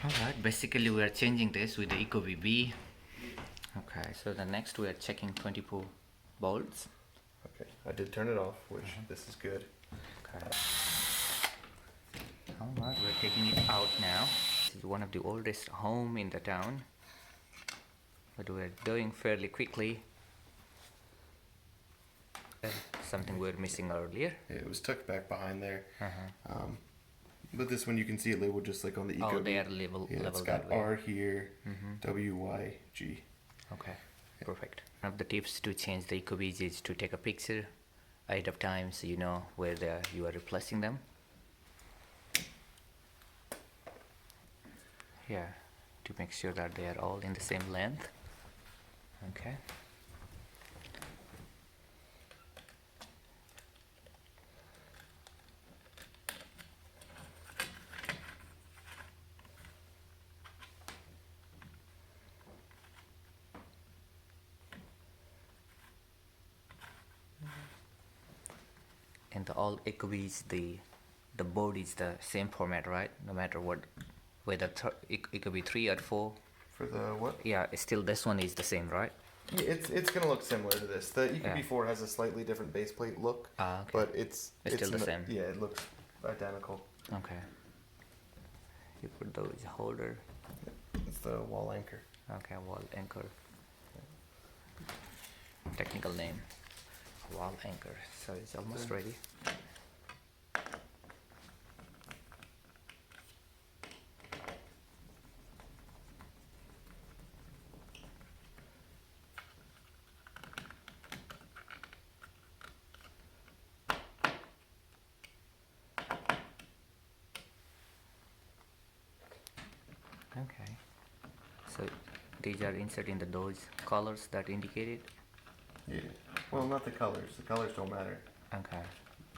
Alright, basically we are changing this with the ecobee. Okay, so the next we are checking 24 volts. Okay, I did turn it off, which this is good. Okay. Alright, we're taking it out now. This is one of the oldest home in the town, but we're doing fairly quickly. Something we were missing earlier. Yeah, it was tucked back behind there. But this one you can see it labeled just like on the ecobee. Oh, they are labeled. Yeah, it's got R here, W, Y, G. Okay, perfect. One of the tips to change the ecobees is to take a picture ahead of time so you know where you are replacing them. Yeah, to make sure that they are all in the same length. Okay. And all ecobees, the board is the same format, right? No matter what, whether ecobee 3 or 4. For the what? Yeah, still this one is the same, right? Yeah, it's gonna look similar to this. The ecobee Yeah. 4 has a slightly different base plate look, Okay. but it's Still the same. Yeah, it looks identical. Okay. You put those holder. It's the wall anchor. Okay, wall anchor. Technical name. Wall anchor. So it's almost ready. Okay. So these are inserted in those colors that indicated. Yeah. Well, not the colors. The colors don't matter. Okay.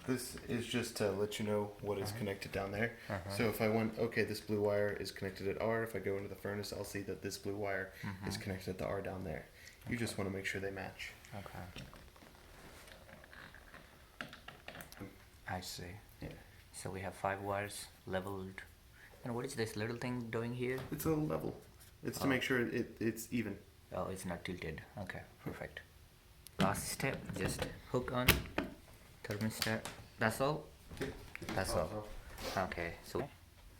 This is just to let you know what is connected down there. So if I went, okay, this blue wire is connected at R. If I go into the furnace, I'll see that this blue wire is connected at the R down there. You just want to make sure they match. Okay. I see. Yeah. So we have 5 wires leveled. And what is this little thing doing here? It's a level. It's to make sure it's even. Oh, it's not tilted. Okay, perfect. Last step, just hook on thermostat. That's all? That's all. Okay, so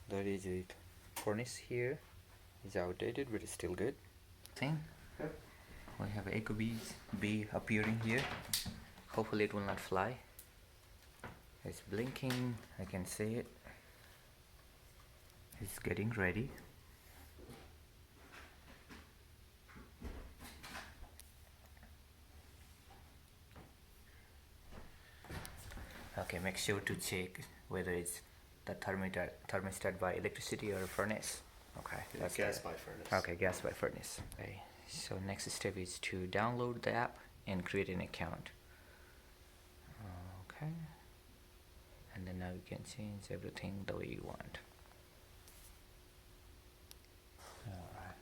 that is it. Furnace here is outdated, but it's still good. Thing. Yep. We have ecobees B appearing here. Hopefully it will not fly. It's blinking. I can see it. It's getting ready. Okay, make sure to check whether it's the thermostat by electricity or furnace. Okay, That's gas by furnace. Okay, gas by furnace. Okay, so next step is to download the app and create an account. Okay, and then now you can change everything the way you want. Alright.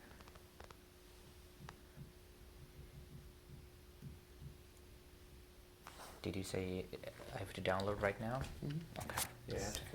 Did you say I have to download right now? Okay. Yeah.